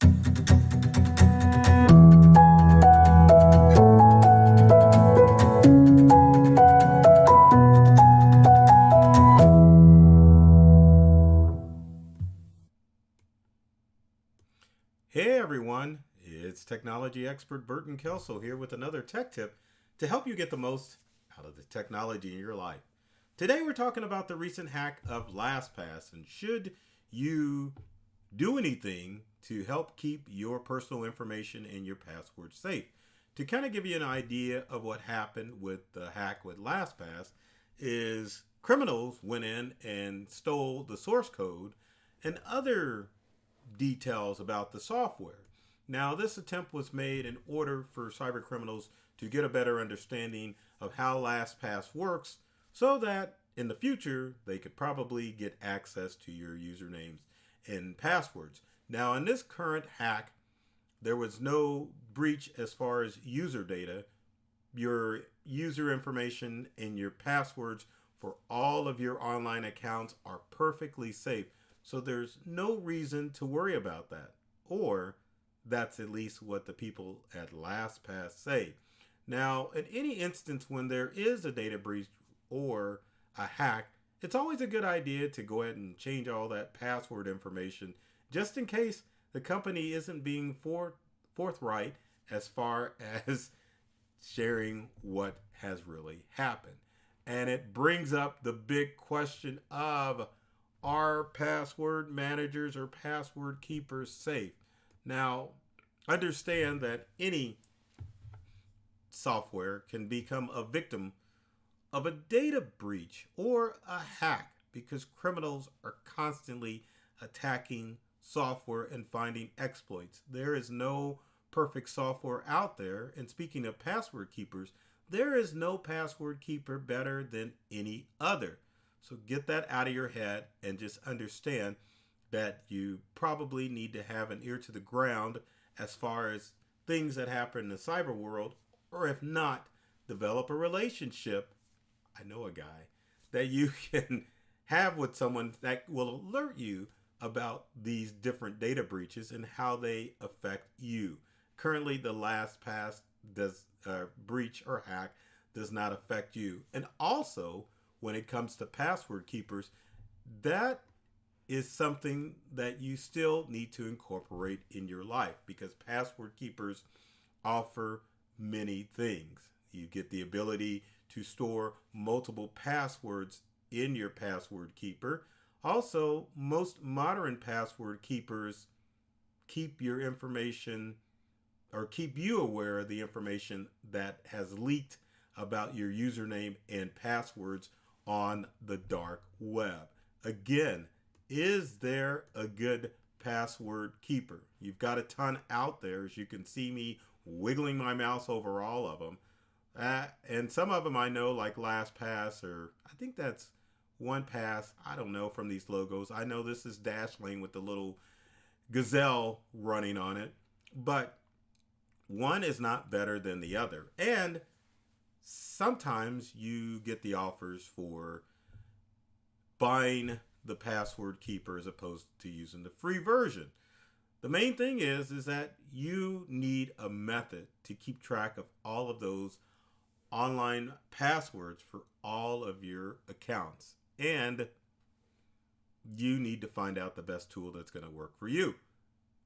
Hey everyone, it's technology expert Burton Kelso here with another tech tip to help you get the most out of the technology in your life. Today we're talking about the recent hack of LastPass and should you do anything to help keep your personal information and your password safe. To kind of give you an idea of what happened with the hack with LastPass is criminals went in and stole the source code and other details about the software. Now, this attempt was made in order for cyber criminals to get a better understanding of how LastPass works so that in the future they could probably get access to your usernames and passwords. Now, in this current hack, there was no breach as far as user data. Your user information and your passwords for all of your online accounts are perfectly safe. So there's no reason to worry about that. Or that's at least what the people at LastPass say. Now, in any instance when there is a data breach or a hack, it's always a good idea to go ahead and change all that password information just in case the company isn't being forthright as far as sharing what has really happened. And it brings up the big question of, are password managers or password keepers safe? Now, understand that any software can become a victim of a data breach or a hack because criminals are constantly attacking software and finding exploits. There is no perfect software out there. And speaking of password keepers, there is no password keeper better than any other. So get that out of your head and just understand that you probably need to have an ear to the ground as far as things that happen in the cyber world, or if not, develop a relationship. I know a guy that you can have with someone that will alert you about these different data breaches and how they affect you. Currently, the LastPass does breach or hack does not affect you. And also, when it comes to password keepers, that is something that you still need to incorporate in your life because password keepers offer many things. You get the ability to store multiple passwords in your password keeper. Also, most modern password keepers keep your information or keep you aware of the information that has leaked about your username and passwords on the dark web. Again, is there a good password keeper? You've got a ton out there, as you can see me wiggling my mouse over all of them. And some of them I know, like LastPass, or I think that's OnePass. I don't know from these logos. I know this is Dashlane with the little gazelle running on it. But one is not better than the other. And sometimes you get the offers for buying the password keeper as opposed to using the free version. The main thing is that you need a method to keep track of all of those online passwords for all of your accounts. And you need to find out the best tool that's going to work for you.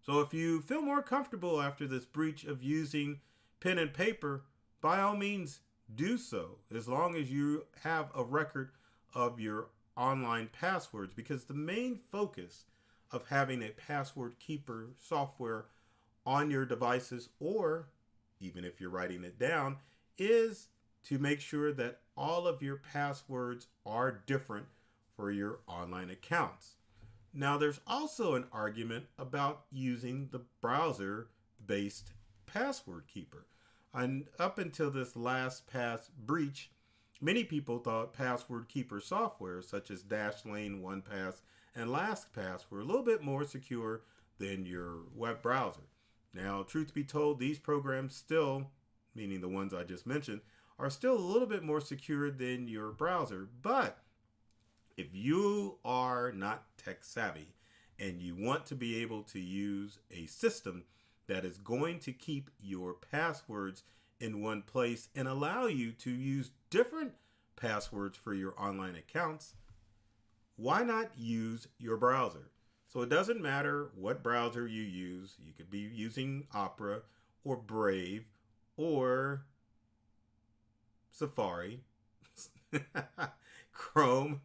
So if you feel more comfortable after this breach of using pen and paper, by all means do so, as long as you have a record of your online passwords, because the main focus of having a password keeper software on your devices, or even if you're writing it down, is to make sure that all of your passwords are different for your online accounts. Now, there's also an argument about using the browser-based password keeper. And up until this LastPass breach, many people thought password keeper software such as Dashlane, OnePass, and LastPass were a little bit more secure than your web browser. Now, truth be told, these programs still, meaning the ones I just mentioned, are still a little bit more secure than your browser. But if you are not tech savvy and you want to be able to use a system that is going to keep your passwords in one place and allow you to use different passwords for your online accounts, why not use your browser? So it doesn't matter what browser you use. You could be using Opera or Brave or Safari, Chrome.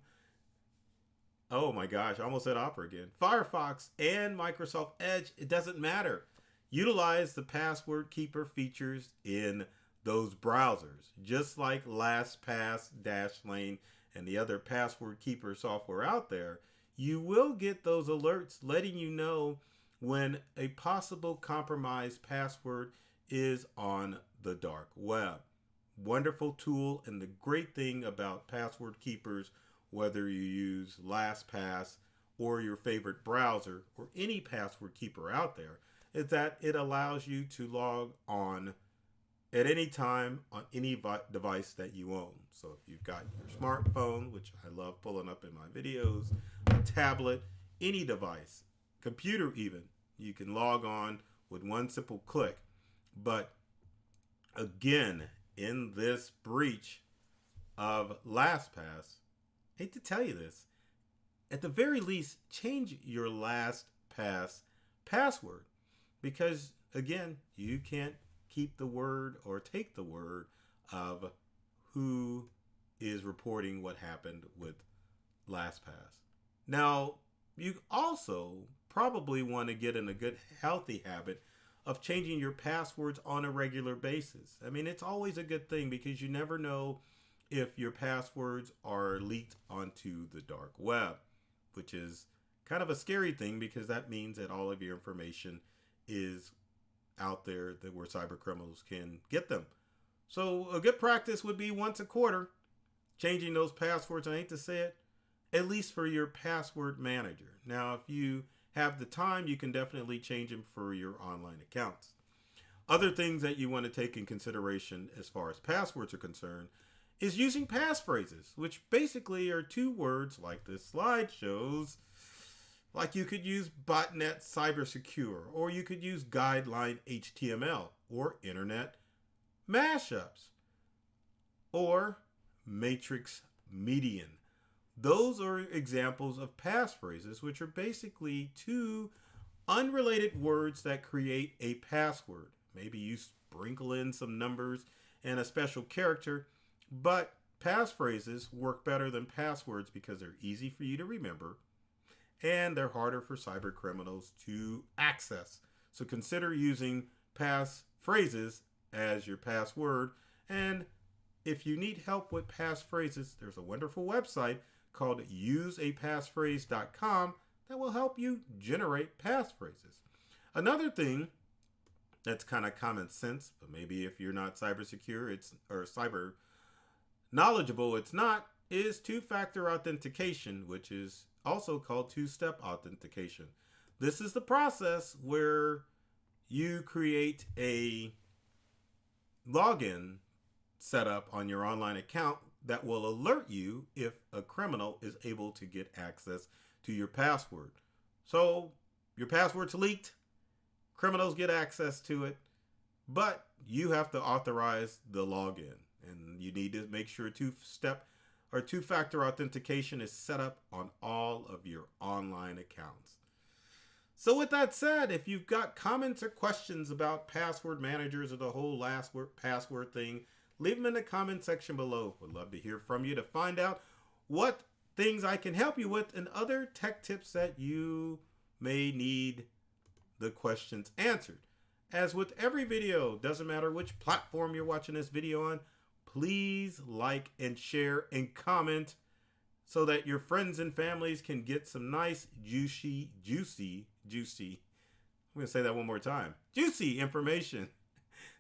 Oh my gosh, I almost said Opera again. Firefox and Microsoft Edge. It doesn't matter. Utilize the password keeper features in those browsers, just like LastPass, Dashlane, and the other password keeper software out there. You will get those alerts letting you know when a possible compromised password is on the dark web. Wonderful tool, and the great thing about password keepers, whether you use LastPass or your favorite browser or any password keeper out there, is that it allows you to log on at any time on any device that you own. So if you've got your smartphone, which I love pulling up in my videos, a tablet, any device, computer even, you can log on with one simple click. But again, in this breach of LastPass, I hate to tell you this, at the very least, change your LastPass password, because again, you can't keep the word or take the word of who is reporting what happened with LastPass. Now, you also probably want to get in a good, healthy habit of changing your passwords on a regular basis. I mean, it's always a good thing because you never know if your passwords are leaked onto the dark web, which is kind of a scary thing because that means that all of your information is out there that where cyber criminals can get them. So a good practice would be once a quarter, changing those passwords. I hate to say it, at least for your password manager. Now, if you have the time, you can definitely change them for your online accounts. Other things that you want to take in consideration as far as passwords are concerned is using passphrases, which basically are two words like this slide shows. Like you could use botnet cyber secure, or you could use guideline HTML, or internet mashups, or matrix median. Those are examples of passphrases, which are basically two unrelated words that create a password. Maybe you sprinkle in some numbers and a special character, but passphrases work better than passwords because they're easy for you to remember and they're harder for cyber criminals to access. So consider using passphrases as your password. And if you need help with passphrases, there's a wonderful website called useapassphrase.com that will help you generate passphrases. Another thing that's kind of common sense, but maybe if you're not cyber secure, or cyber knowledgeable, it's not, is two-factor authentication, which is also called two-step authentication. This is the process where you create a login setup on your online account that will alert you if a criminal is able to get access to your password. So your password's leaked, criminals get access to it, but you have to authorize the login, and you need to make sure two-step or two-factor authentication is set up on all of your online accounts. So with that said, if you've got comments or questions about password managers or the whole password thing, leave them in the comment section below. Would love to hear from you to find out what things I can help you with and other tech tips that you may need the questions answered. As with every video, doesn't matter which platform you're watching this video on, please like and share and comment so that your friends and families can get some nice, juicy, I'm going to say that one more time, juicy information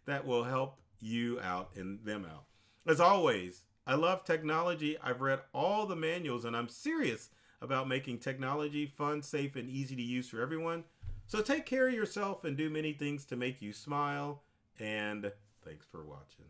that will help you out and them out. As always, I love technology. I've read all the manuals and I'm serious about making technology fun, safe, and easy to use for everyone. So take care of yourself and do many things to make you smile. And thanks for watching.